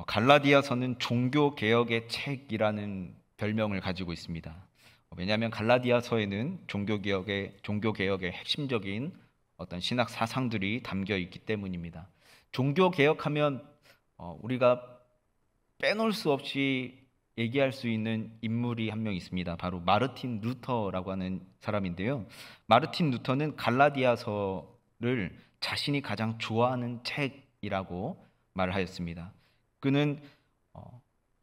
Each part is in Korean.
갈라디아서는 종교개혁의 책이라는 별명을 가지고 있습니다. 왜냐하면 갈라디아서에는 종교개혁의 핵심적인 어떤 신학 사상들이 담겨 있기 때문입니다. 종교개혁하면 우리가 빼놓을 수 없이 얘기할 수 있는 인물이 한 명 있습니다. 바로 마르틴 루터라고 하는 사람인데요. 마르틴 루터는 갈라디아서를 자신이 가장 좋아하는 책이라고 말하였습니다. 그는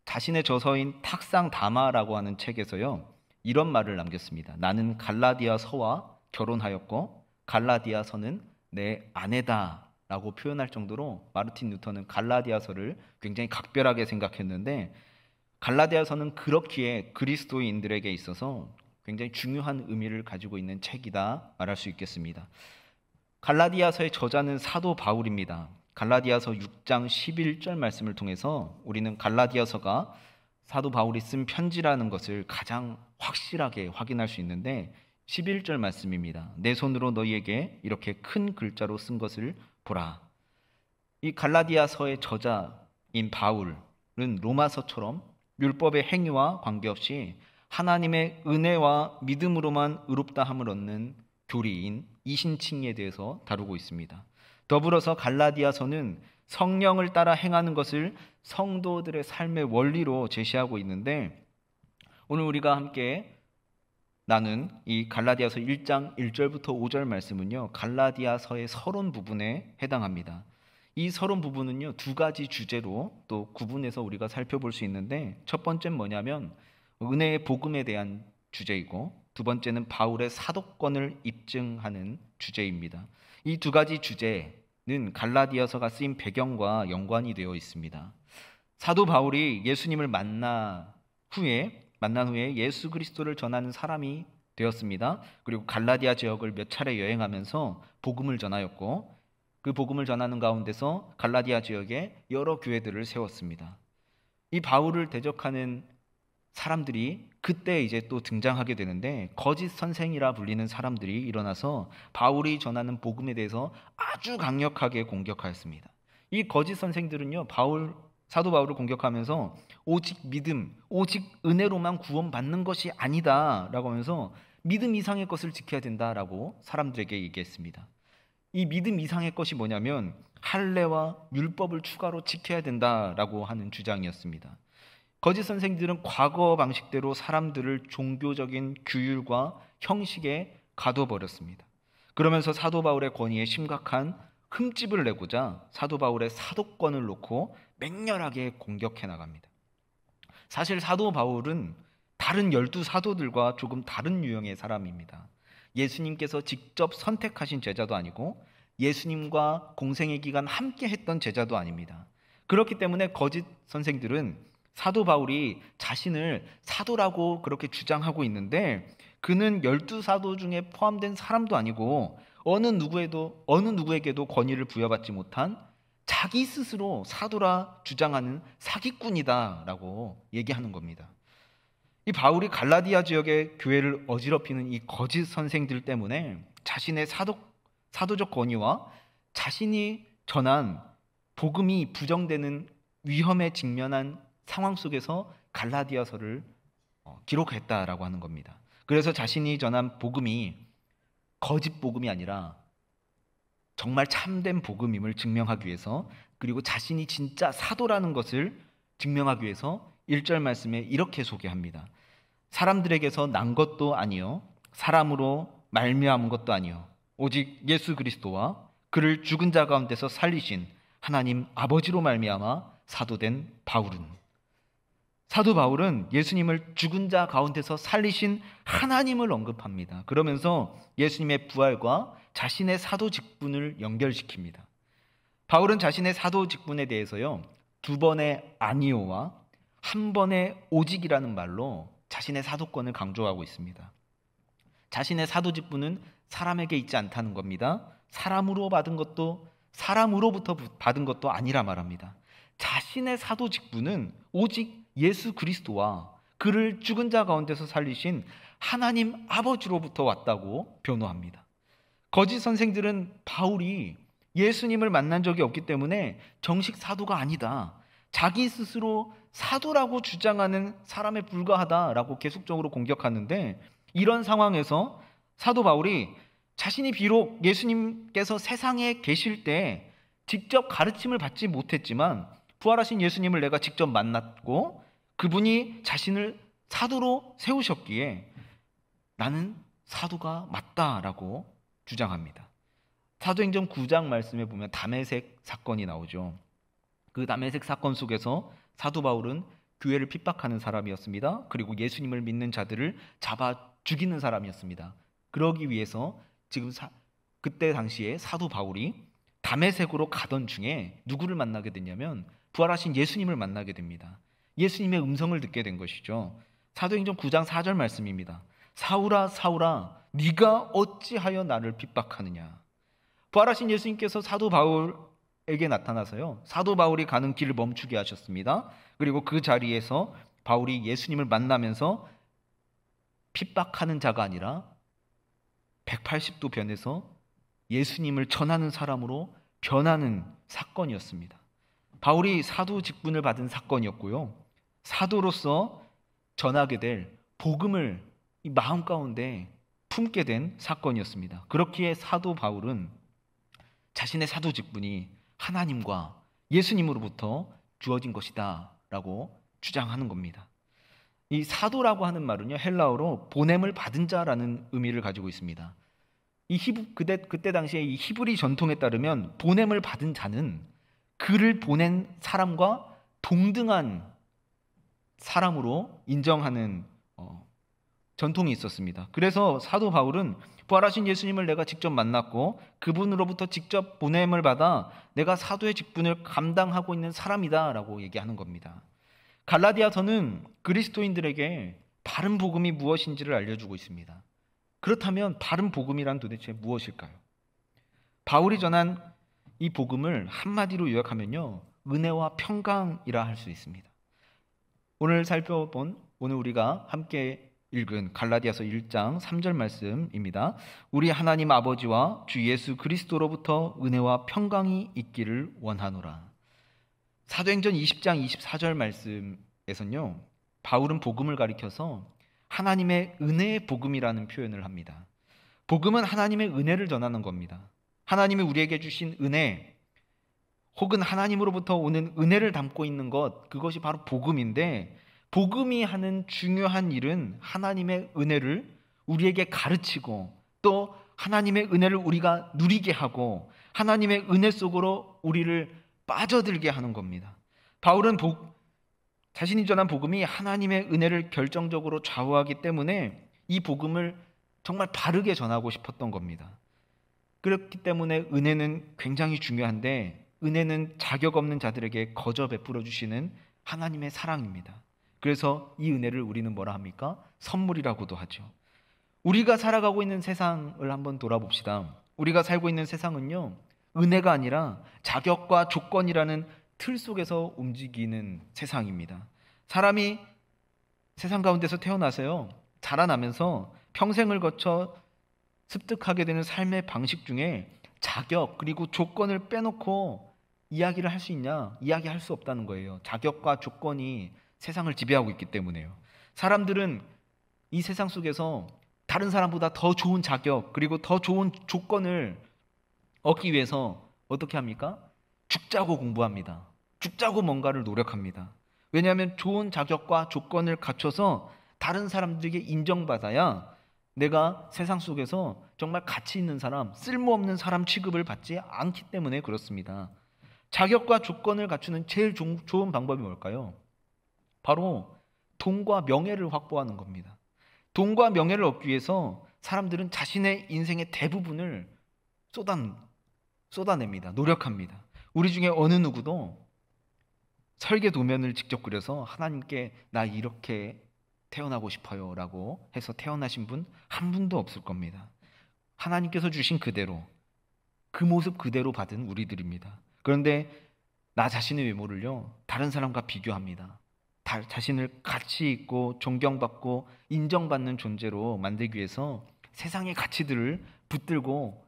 자신의 저서인 탁상 다마라고 하는 책에서요, 이런 말을 남겼습니다. 나는 갈라디아서와 결혼하였고 갈라디아서는 내 아내다 라고 표현할 정도로 마르틴 루터는 갈라디아서를 굉장히 각별하게 생각했는데, 갈라디아서는 그렇기에 그리스도인들에게 있어서 굉장히 중요한 의미를 가지고 있는 책이다 말할 수 있겠습니다. 갈라디아서의 저자는 사도 바울입니다. 갈라디아서 6장 11절 말씀을 통해서 우리는 갈라디아서가 사도 바울이 쓴 편지라는 것을 가장 확실하게 확인할 수 있는데, 11절 말씀입니다. 내 손으로 너희에게 이렇게 큰 글자로 쓴 것을 보라. 이 갈라디아서의 저자인 바울은 로마서처럼 율법의 행위와 관계없이 하나님의 은혜와 믿음으로만 의롭다 함을 얻는 교리인 이신칭의에 대해서 다루고 있습니다. 더불어서 갈라디아서는 성령을 따라 행하는 것을 성도들의 삶의 원리로 제시하고 있는데, 오늘 우리가 함께 나눈 이 갈라디아서 1장 1절부터 5절 말씀은요, 갈라디아서의 서론 부분에 해당합니다. 이 서론 부분은요, 두 가지 주제로 또 구분해서 우리가 살펴볼 수 있는데, 첫 번째는 뭐냐면 은혜의 복음에 대한 주제이고, 두 번째는 바울의 사도권을 입증하는 주제입니다. 이 두 가지 주제는 갈라디아서가 쓰인 배경과 연관이 되어 있습니다. 사도 바울이 예수님을 만난 후에 예수 그리스도를 전하는 사람이 되었습니다. 그리고 갈라디아 지역을 몇 차례 여행하면서 복음을 전하였고, 그 복음을 전하는 가운데서 갈라디아 지역에 여러 교회들을 세웠습니다. 이 바울을 대적하는 사람들이 그때 이제 또 등장하게 되는데, 거짓 선생이라 불리는 사람들이 일어나서 바울이 전하는 복음에 대해서 아주 강력하게 공격하였습니다. 이 거짓 선생들은요, 사도 바울을 공격하면서 오직 믿음, 오직 은혜로만 구원받는 것이 아니다라고 하면서 믿음 이상의 것을 지켜야 된다라고 사람들에게 얘기했습니다. 이 믿음 이상의 것이 뭐냐면 할례와 율법을 추가로 지켜야 된다라고 하는 주장이었습니다. 거짓 선생들은 과거 방식대로 사람들을 종교적인 규율과 형식에 가둬버렸습니다. 그러면서 사도 바울의 권위에 심각한 흠집을 내고자 사도 바울의 사도권을 놓고 맹렬하게 공격해 나갑니다. 사실 사도 바울은 다른 12사도들과 조금 다른 유형의 사람입니다. 예수님께서 직접 선택하신 제자도 아니고 예수님과 공생의 기간 함께 했던 제자도 아닙니다. 그렇기 때문에 거짓 선생들은 사도 바울이 자신을 사도라고 그렇게 주장하고 있는데, 그는 12사도 중에 포함된 사람도 아니고 어느 누구에게도 권위를 부여받지 못한 자기 스스로 사도라 주장하는 사기꾼이다라고 얘기하는 겁니다. 이 바울이 갈라디아 지역의 교회를 어지럽히는 이 거짓 선생들 때문에 자신의 사도적 권위와 자신이 전한 복음이 부정되는 위험에 직면한 상황 속에서 갈라디아서를 기록했다라고 하는 겁니다. 그래서 자신이 전한 복음이 거짓 복음이 아니라 정말 참된 복음임을 증명하기 위해서, 그리고 자신이 진짜 사도라는 것을 증명하기 위해서 1절 말씀에 이렇게 소개합니다. 사람들에게서 난 것도 아니요 사람으로 말미암은 것도 아니요 오직 예수 그리스도와 그를 죽은 자 가운데서 살리신 하나님 아버지로 말미암아 사도된 사도 바울은 예수님을 죽은 자 가운데서 살리신 하나님을 언급합니다. 그러면서 예수님의 부활과 자신의 사도 직분을 연결시킵니다. 바울은 자신의 사도 직분에 대해서요, 두 번의 아니오와 한 번의 오직이라는 말로 자신의 사도권을 강조하고 있습니다. 자신의 사도 직분은 사람에게 있지 않다는 겁니다. 사람으로부터 받은 것도 아니라 말합니다. 자신의 사도 직분은 오직 예수 그리스도와 그를 죽은 자 가운데서 살리신 하나님 아버지로부터 왔다고 변호합니다. 거짓 선생들은 바울이 예수님을 만난 적이 없기 때문에 정식 사도가 아니다, 자기 스스로 사도라고 주장하는 사람에 불과하다라고 계속적으로 공격하는데, 이런 상황에서 사도 바울이 자신이 비록 예수님께서 세상에 계실 때 직접 가르침을 받지 못했지만 부활하신 예수님을 내가 직접 만났고 그분이 자신을 사도로 세우셨기에 나는 사도가 맞다라고 주장합니다. 사도행전 9장 말씀에 보면 다메섹 사건이 나오죠. 그 다메섹 사건 속에서 사도 바울은 교회를 핍박하는 사람이었습니다. 그리고 예수님을 믿는 자들을 잡아 죽이는 사람이었습니다. 그러기 위해서 지금 그때 당시에 사도 바울이 다메섹으로 가던 중에 누구를 만나게 됐냐면 부활하신 예수님을 만나게 됩니다. 예수님의 음성을 듣게 된 것이죠. 사도행전 9장 4절 말씀입니다. 사울아 사울아 네가 어찌하여 나를 핍박하느냐. 부활하신 예수님께서 사도 바울에게 나타나서요, 사도 바울이 가는 길을 멈추게 하셨습니다. 그리고 그 자리에서 바울이 예수님을 만나면서 핍박하는 자가 아니라 180도 변해서 예수님을 전하는 사람으로 변하는 사건이었습니다. 바울이 사도 직분을 받은 사건이었고요, 사도로서 전하게 될 복음을 이 마음 가운데 품게 된 사건이었습니다. 그렇기에 사도 바울은 자신의 사도 직분이 하나님과 예수님으로부터 주어진 것이다 라고 주장하는 겁니다. 이 사도라고 하는 말은요, 헬라어로 보냄을 받은 자라는 의미를 가지고 있습니다. 그때 당시에 이 히브리 전통에 따르면 보냄을 받은 자는 그를 보낸 사람과 동등한 사람으로 인정하는 전통이 있었습니다. 그래서 사도 바울은 부활하신 예수님을 내가 직접 만났고 그분으로부터 직접 보냄을 받아 내가 사도의 직분을 감당하고 있는 사람이다 라고 얘기하는 겁니다. 갈라디아서는 그리스도인들에게 바른 복음이 무엇인지를 알려주고 있습니다. 그렇다면 바른 복음이란 도대체 무엇일까요? 바울이 전한 이 복음을 한마디로 요약하면요, 은혜와 평강이라 할 수 있습니다. 오늘 우리가 함께 읽은 갈라디아서 1장 3절 말씀입니다. 우리 하나님 아버지와 주 예수 그리스도로부터 은혜와 평강이 있기를 원하노라. 사도행전 20장 24절 말씀에서는요, 바울은 복음을 가리켜서 하나님의 은혜의 복음이라는 표현을 합니다. 복음은 하나님의 은혜를 전하는 겁니다. 하나님이 우리에게 주신 은혜, 혹은 하나님으로부터 오는 은혜를 담고 있는 것, 그것이 바로 복음인데, 복음이 하는 중요한 일은 하나님의 은혜를 우리에게 가르치고 또 하나님의 은혜를 우리가 누리게 하고 하나님의 은혜 속으로 우리를 빠져들게 하는 겁니다. 바울은 자신이 전한 복음이 하나님의 은혜를 결정적으로 좌우하기 때문에 이 복음을 정말 바르게 전하고 싶었던 겁니다. 그렇기 때문에 은혜는 굉장히 중요한데, 은혜는 자격 없는 자들에게 거저 베풀어 주시는 하나님의 사랑입니다. 그래서 이 은혜를 우리는 뭐라 합니까? 선물이라고도 하죠. 우리가 살아가고 있는 세상을 한번 돌아봅시다. 우리가 살고 있는 세상은요, 은혜가 아니라 자격과 조건이라는 틀 속에서 움직이는 세상입니다. 사람이 세상 가운데서 태어나서요, 자라나면서 평생을 거쳐 습득하게 되는 삶의 방식 중에 자격 그리고 조건을 빼놓고 이야기를 할 수 있냐? 이야기할 수 없다는 거예요. 자격과 조건이 세상을 지배하고 있기 때문에요. 사람들은 이 세상 속에서 다른 사람보다 더 좋은 자격 그리고 더 좋은 조건을 얻기 위해서 어떻게 합니까? 죽자고 공부합니다. 죽자고 뭔가를 노력합니다. 왜냐하면 좋은 자격과 조건을 갖춰서 다른 사람들에게 인정받아야 내가 세상 속에서 정말 가치 있는 사람, 쓸모없는 사람 취급을 받지 않기 때문에 그렇습니다. 자격과 조건을 갖추는 제일 좋은 방법이 뭘까요? 바로 돈과 명예를 확보하는 겁니다. 돈과 명예를 얻기 위해서 사람들은 자신의 인생의 대부분을 쏟아냅니다. 노력합니다. 우리 중에 어느 누구도 설계 도면을 직접 그려서 하나님께 나 이렇게 태어나고 싶어요 라고 해서 태어나신 분 한 분도 없을 겁니다. 하나님께서 주신 그대로, 그 모습 그대로 받은 우리들입니다. 그런데 나 자신의 외모를요, 다른 사람과 비교합니다. 자신을 가치 있고 존경받고 인정받는 존재로 만들기 위해서 세상의 가치들을 붙들고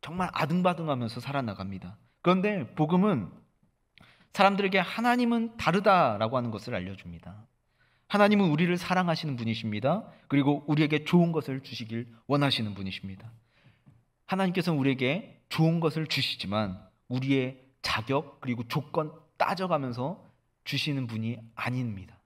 정말 아등바등하면서 살아나갑니다. 그런데 복음은 사람들에게 하나님은 다르다라고 하는 것을 알려줍니다. 하나님은 우리를 사랑하시는 분이십니다. 그리고 우리에게 좋은 것을 주시길 원하시는 분이십니다. 하나님께서는 우리에게 좋은 것을 주시지만 우리의 자격 그리고 조건 따져가면서 주시는 분이 아닙니다.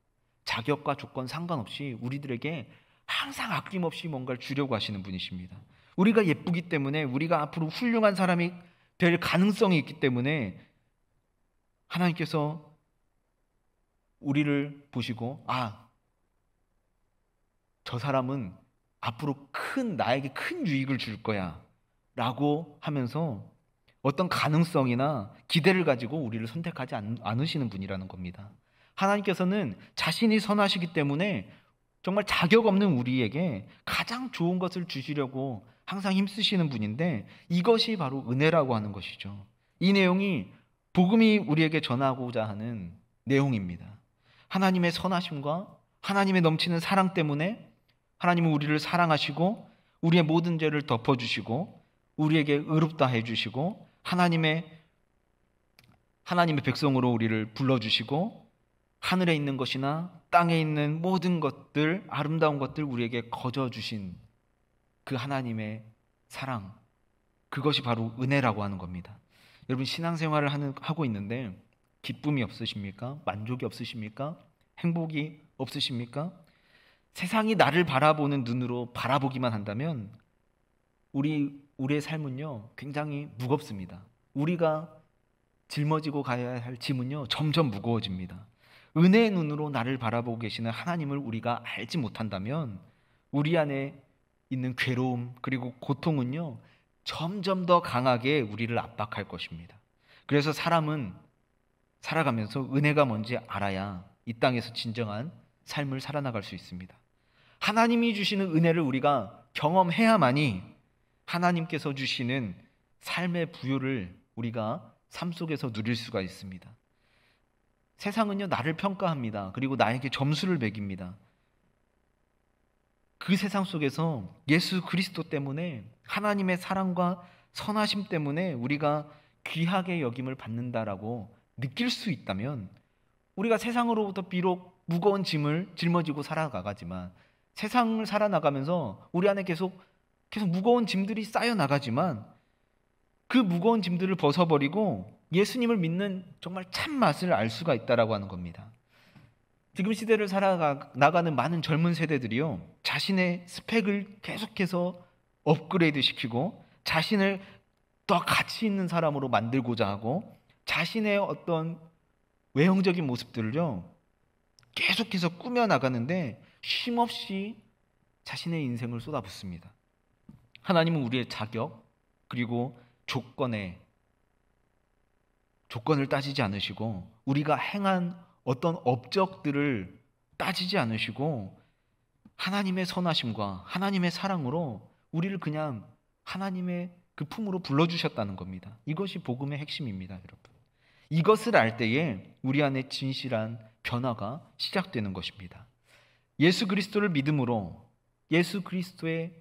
자격과 조건 상관없이 우리들에게 항상 아낌없이 뭔가를 주려고 하시는 분이십니다. 우리가 예쁘기 때문에, 우리가 앞으로 훌륭한 사람이 될 가능성이 있기 때문에 하나님께서 우리를 보시고 저 사람은 앞으로 나에게 큰 유익을 줄 거야 라고 하면서 어떤 가능성이나 기대를 가지고 우리를 선택하지 않으시는 분이라는 겁니다. 하나님께서는 자신이 선하시기 때문에 정말 자격 없는 우리에게 가장 좋은 것을 주시려고 항상 힘쓰시는 분인데, 이것이 바로 은혜라고 하는 것이죠. 이 내용이 복음이 우리에게 전하고자 하는 내용입니다. 하나님의 선하심과 하나님의 넘치는 사랑 때문에 하나님은 우리를 사랑하시고 우리의 모든 죄를 덮어주시고 우리에게 의롭다 해주시고 하나님의 백성으로 우리를 불러주시고 하늘에 있는 것이나 땅에 있는 모든 것들, 아름다운 것들 우리에게 거저주신 그 하나님의 사랑, 그것이 바로 은혜라고 하는 겁니다. 여러분, 신앙생활을 하고 있는데 기쁨이 없으십니까? 만족이 없으십니까? 행복이 없으십니까? 세상이 나를 바라보는 눈으로 바라보기만 한다면 우리의 삶은요 굉장히 무겁습니다. 우리가 짊어지고 가야 할 짐은요 점점 무거워집니다. 은혜의 눈으로 나를 바라보고 계시는 하나님을 우리가 알지 못한다면 우리 안에 있는 괴로움 그리고 고통은요 점점 더 강하게 우리를 압박할 것입니다. 그래서 사람은 살아가면서 은혜가 뭔지 알아야 이 땅에서 진정한 삶을 살아나갈 수 있습니다. 하나님이 주시는 은혜를 우리가 경험해야만이 하나님께서 주시는 삶의 부요를 우리가 삶 속에서 누릴 수가 있습니다. 세상은요 나를 평가합니다. 그리고 나에게 점수를 매깁니다. 그 세상 속에서 예수 그리스도 때문에, 하나님의 사랑과 선하심 때문에 우리가 귀하게 여김을 받는다라고 느낄 수 있다면, 우리가 세상으로부터 비록 무거운 짐을 짊어지고 살아가지만, 세상을 살아나가면서 우리 안에 계속 무거운 짐들이 쌓여 나가지만 그 무거운 짐들을 벗어버리고 예수님을 믿는 정말 참 맛을 알 수가 있다라고 하는 겁니다. 지금 시대를 살아나가는 많은 젊은 세대들이요 자신의 스펙을 계속해서 업그레이드 시키고 자신을 더 가치 있는 사람으로 만들고자 하고 자신의 어떤 외형적인 모습들을요 계속해서 꾸며나가는데 쉼없이 자신의 인생을 쏟아붓습니다. 하나님은 우리의 자격 그리고 조건을 따지지 않으시고 우리가 행한 어떤 업적들을 따지지 않으시고 하나님의 선하심과 하나님의 사랑으로 우리를 그냥 하나님의 그 품으로 불러주셨다는 겁니다. 이것이 복음의 핵심입니다, 여러분. 이것을 알 때에 우리 안에 진실한 변화가 시작되는 것입니다. 예수 그리스도를 믿음으로 예수 그리스도의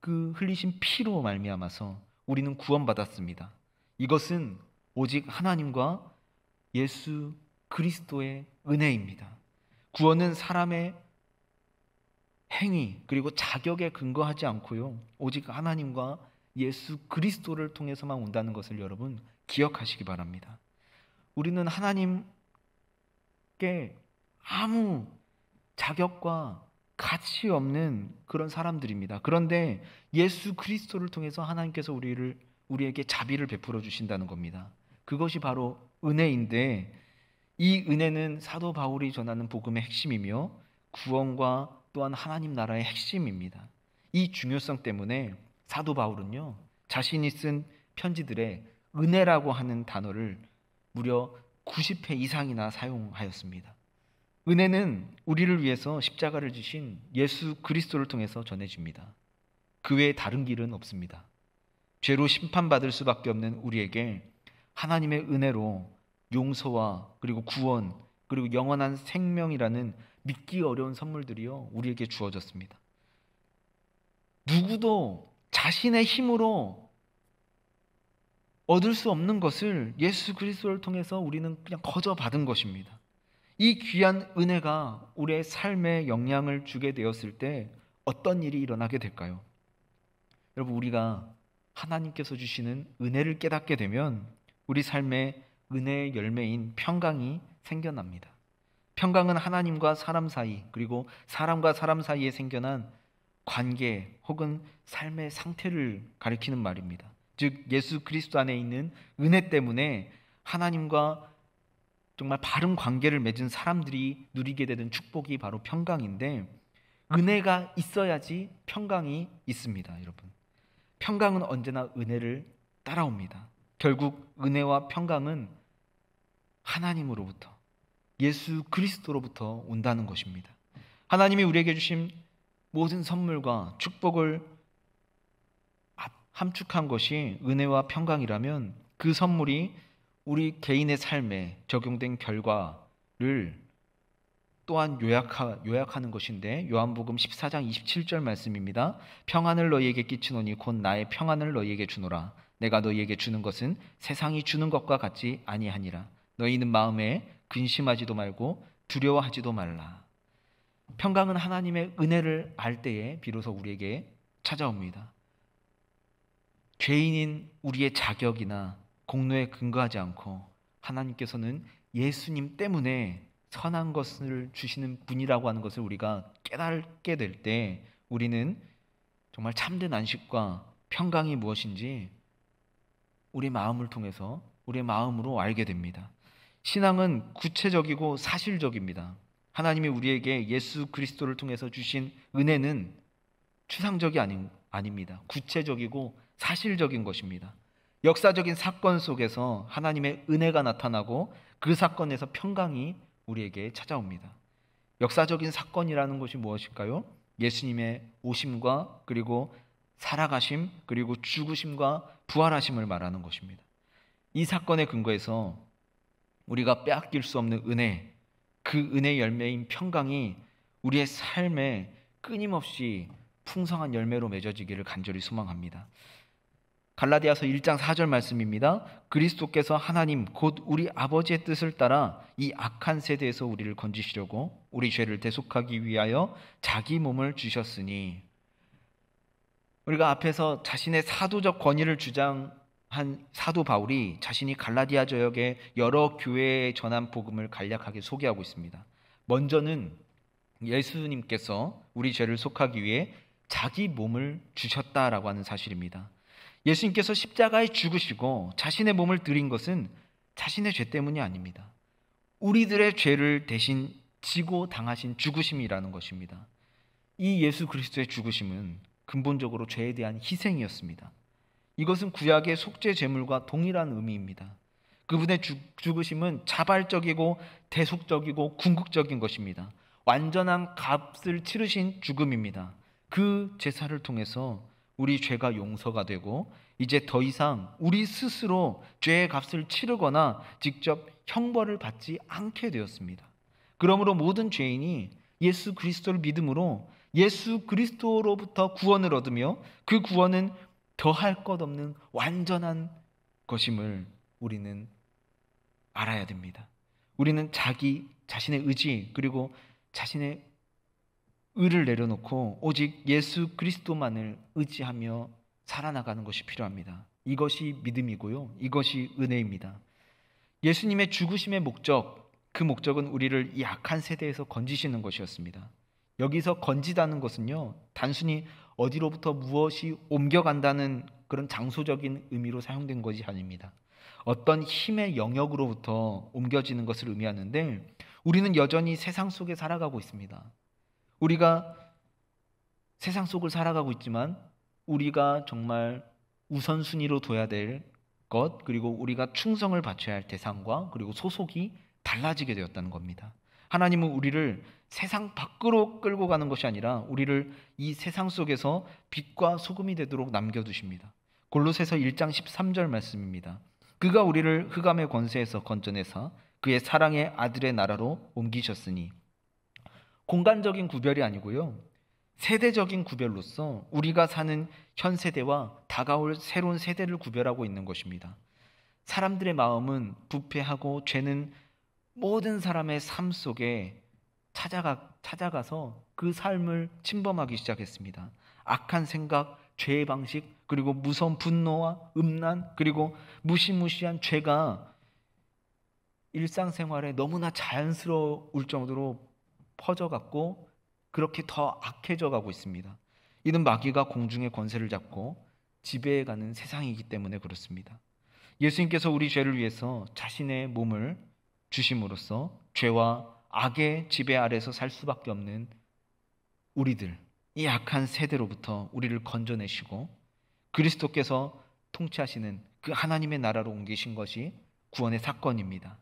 그 흘리신 피로 말미암아서 우리는 구원받았습니다. 이것은 오직 하나님과 예수 그리스도의 은혜입니다. 구원은 사람의 행위 그리고 자격에 근거하지 않고요 오직 하나님과 예수 그리스도를 통해서만 온다는 것을 여러분 기억하시기 바랍니다. 우리는 하나님께 아무 자격과 가치 없는 그런 사람들입니다. 그런데 예수 그리스도를 통해서 하나님께서 우리에게 자비를 베풀어 주신다는 겁니다. 그것이 바로 은혜인데, 이 은혜는 사도 바울이 전하는 복음의 핵심이며 구원과 또한 하나님 나라의 핵심입니다. 이 중요성 때문에 사도 바울은요 자신이 쓴 편지들에 은혜라고 하는 단어를 무려 90회 이상이나 사용하였습니다. 은혜는 우리를 위해서 십자가를 지신 예수 그리스도를 통해서 전해집니다. 그 외에 다른 길은 없습니다. 죄로 심판받을 수밖에 없는 우리에게 하나님의 은혜로 용서와 그리고 구원 그리고 영원한 생명이라는 믿기 어려운 선물들이요 우리에게 주어졌습니다. 누구도 자신의 힘으로 얻을 수 없는 것을 예수 그리스도를 통해서 우리는 그냥 거저 받은 것입니다. 이 귀한 은혜가 우리의 삶에 영향을 주게 되었을 때 어떤 일이 일어나게 될까요? 여러분, 우리가 하나님께서 주시는 은혜를 깨닫게 되면 우리 삶에 은혜의 열매인 평강이 생겨납니다. 평강은 하나님과 사람 사이, 그리고 사람과 사람 사이에 생겨난 관계 혹은 삶의 상태를 가리키는 말입니다. 즉 예수 그리스도 안에 있는 은혜 때문에 하나님과 정말 바른 관계를 맺은 사람들이 누리게 되는 축복이 바로 평강인데, 은혜가 있어야지 평강이 있습니다. 여러분, 평강은 언제나 은혜를 따라옵니다. 결국 은혜와 평강은 하나님으로부터, 예수 그리스도로부터 온다는 것입니다. 하나님이 우리에게 주신 모든 선물과 축복을 함축한 것이 은혜와 평강이라면 그 선물이 우리 개인의 삶에 적용된 결과를 또한 요약하는 것인데, 요한복음 14장 27절 말씀입니다. 평안을 너희에게 끼치노니 곧 나의 평안을 너희에게 주노라. 내가 너희에게 주는 것은 세상이 주는 것과 같지 아니하니라. 너희는 마음에 근심하지도 말고 두려워하지도 말라. 평강은 하나님의 은혜를 알 때에 비로소 우리에게 찾아옵니다. 죄인인 우리의 자격이나 공로에 근거하지 않고 하나님께서는 예수님 때문에 선한 것을 주시는 분이라고 하는 것을 우리가 깨닫게 될 때 우리는 정말 참된 안식과 평강이 무엇인지 우리 마음을 통해서 우리의 마음으로 알게 됩니다. 신앙은 구체적이고 사실적입니다. 하나님이 우리에게 예수 그리스도를 통해서 주신 은혜는 추상적이 아닙니다. 구체적이고 사실적인 것입니다. 역사적인 사건 속에서 하나님의 은혜가 나타나고 그 사건에서 평강이 우리에게 찾아옵니다. 역사적인 사건이라는 것이 무엇일까요? 예수님의 오심과 그리고 살아가심, 그리고 죽으심과 부활하심을 말하는 것입니다. 이 사건의 근거에서 우리가 빼앗길 수 없는 은혜, 그 은혜의 열매인 평강이 우리의 삶에 끊임없이 풍성한 열매로 맺어지기를 간절히 소망합니다. 갈라디아서 1장 4절 말씀입니다. 그리스도께서 하나님 곧 우리 아버지의 뜻을 따라 이 악한 세대에서 우리를 건지시려고 우리 죄를 대속하기 위하여 자기 몸을 주셨으니, 우리가 앞에서 자신의 사도적 권위를 주장한 사도 바울이 자신이 갈라디아 지역의 여러 교회에 전한 복음을 간략하게 소개하고 있습니다. 먼저는 예수님께서 우리 죄를 속하기 위해 자기 몸을 주셨다라고 하는 사실입니다. 예수님께서 십자가에 죽으시고 자신의 몸을 드린 것은 자신의 죄 때문이 아닙니다. 우리들의 죄를 대신 지고 당하신 죽으심이라는 것입니다. 이 예수 그리스도의 죽으심은 근본적으로 죄에 대한 희생이었습니다. 이것은 구약의 속죄 제물과 동일한 의미입니다. 그분의 죽으심은 자발적이고 대속적이고 궁극적인 것입니다. 완전한 값을 치르신 죽음입니다. 그 제사를 통해서 우리 죄가 용서가 되고 이제 더 이상 우리 스스로 죄의 값을 치르거나 직접 형벌을 받지 않게 되었습니다. 그러므로 모든 죄인이 예수 그리스도를 믿음으로 예수 그리스도로부터 구원을 얻으며 그 구원은 더할 것 없는 완전한 것임을 우리는 알아야 됩니다. 우리는 자신의 의지 그리고 자신의 의를 내려놓고 오직 예수 그리스도만을 의지하며 살아나가는 것이 필요합니다. 이것이 믿음이고요. 이것이 은혜입니다. 예수님의 죽으심의 목적, 그 목적은 우리를 이 악한 세대에서 건지시는 것이었습니다. 여기서 건지다는 것은요, 단순히 어디로부터 무엇이 옮겨간다는 그런 장소적인 의미로 사용된 것이 아닙니다. 어떤 힘의 영역으로부터 옮겨지는 것을 의미하는데, 우리는 여전히 세상 속에 살아가고 있습니다. 우리가 세상 속을 살아가고 있지만 우리가 정말 우선순위로 둬야 될 것, 그리고 우리가 충성을 바쳐야 할 대상과 그리고 소속이 달라지게 되었다는 겁니다. 하나님은 우리를 세상 밖으로 끌고 가는 것이 아니라 우리를 이 세상 속에서 빛과 소금이 되도록 남겨두십니다. 골로새서 1장 13절 말씀입니다. 그가 우리를 흑암의 권세에서 건져내사 그의 사랑의 아들의 나라로 옮기셨으니, 공간적인 구별이 아니고요, 세대적인 구별로서 우리가 사는 현 세대와 다가올 새로운 세대를 구별하고 있는 것입니다. 사람들의 마음은 부패하고 죄는 모든 사람의 삶 속에 찾아가서 그 삶을 침범하기 시작했습니다. 악한 생각, 죄의 방식, 그리고 무서운 분노와 음란, 그리고 무시무시한 죄가 일상생활에 너무나 자연스러울 정도로 퍼져갔고 그렇게 더 악해져 가고 있습니다. 이는 마귀가 공중의 권세를 잡고 지배해가는 세상이기 때문에 그렇습니다. 예수님께서 우리 죄를 위해서 자신의 몸을 주심으로써 죄와 악의 지배 아래서 살 수밖에 없는 우리들, 이 악한 세대로부터 우리를 건져내시고 그리스도께서 통치하시는 그 하나님의 나라로 옮기신 것이 구원의 사건입니다.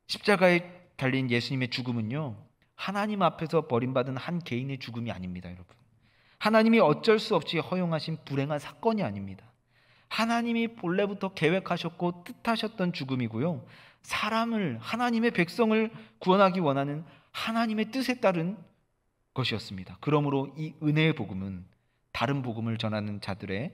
십자가에 달린 예수님의 죽음은요, 하나님 앞에서 버림받은 한 개인의 죽음이 아닙니다, 여러분. 하나님이 어쩔 수 없이 허용하신 불행한 사건이 아닙니다. 하나님이 본래부터 계획하셨고 뜻하셨던 죽음이고요. 사람을, 하나님의 백성을 구원하기 원하는 하나님의 뜻에 따른 것이었습니다. 그러므로 이 은혜의 복음은 다른 복음을 전하는 자들의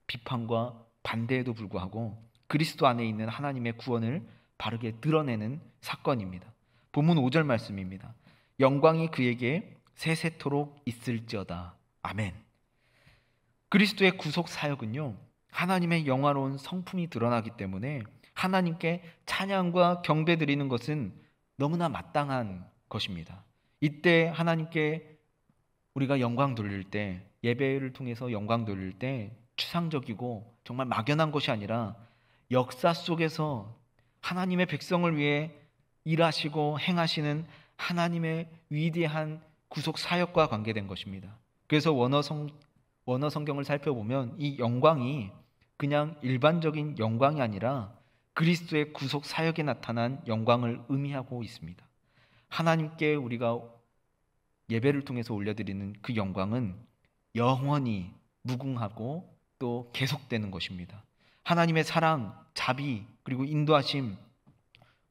비판과 반대에도 불구하고 그리스도 안에 있는 하나님의 구원을 바르게 드러내는 사건입니다. 본문 5절 말씀입니다. 영광이 그에게 세세토록 있을지어다. 아멘. 그리스도의 구속 사역은요, 하나님의 영화로운 성품이 드러나기 때문에 하나님께 찬양과 경배 드리는 것은 너무나 마땅한 것입니다. 이때 하나님께 우리가 영광 돌릴 때, 예배를 통해서 영광 돌릴 때 추상적이고 정말 막연한 것이 아니라 역사 속에서 하나님의 백성을 위해 일하시고 행하시는 하나님의 위대한 구속 사역과 관계된 것입니다. 그래서 원어 성경을 살펴보면 이 영광이 그냥 일반적인 영광이 아니라 그리스도의 구속 사역에 나타난 영광을 의미하고 있습니다. 하나님께 우리가 예배를 통해서 올려드리는 그 영광은 영원히 무궁하고 또 계속되는 것입니다. 하나님의 사랑, 자비, 그리고 인도하심,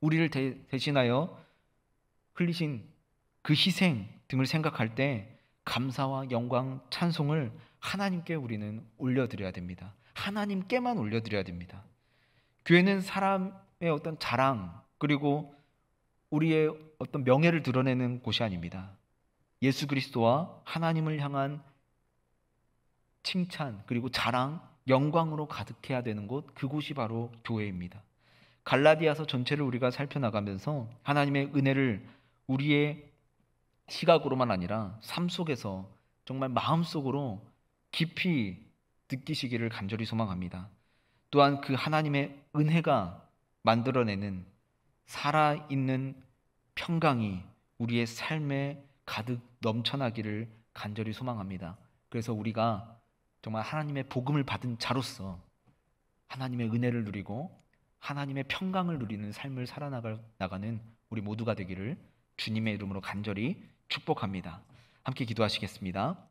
우리를 대신하여 흘리신 그 희생 등을 생각할 때 감사와 영광, 찬송을 하나님께 우리는 올려드려야 됩니다. 하나님께만 올려드려야 됩니다. 교회는 사람의 어떤 자랑, 그리고 우리의 어떤 명예를 드러내는 곳이 아닙니다. 예수 그리스도와 하나님을 향한 칭찬, 그리고 자랑, 영광으로 가득해야 되는 곳, 그곳이 바로 교회입니다. 갈라디아서 전체를 우리가 살펴나가면서 하나님의 은혜를 우리의 시각으로만 아니라 삶 속에서 정말 마음속으로 깊이 느끼시기를 간절히 소망합니다. 또한 그 하나님의 은혜가 만들어내는 살아있는 평강이 우리의 삶에 가득 넘쳐나기를 간절히 소망합니다. 그래서 우리가 정말 하나님의 복음을 받은 자로서 하나님의 은혜를 누리고 하나님의 평강을 누리는 삶을 살아나가는 우리 모두가 되기를 주님의 이름으로 간절히 축복합니다. 함께 기도하시겠습니다.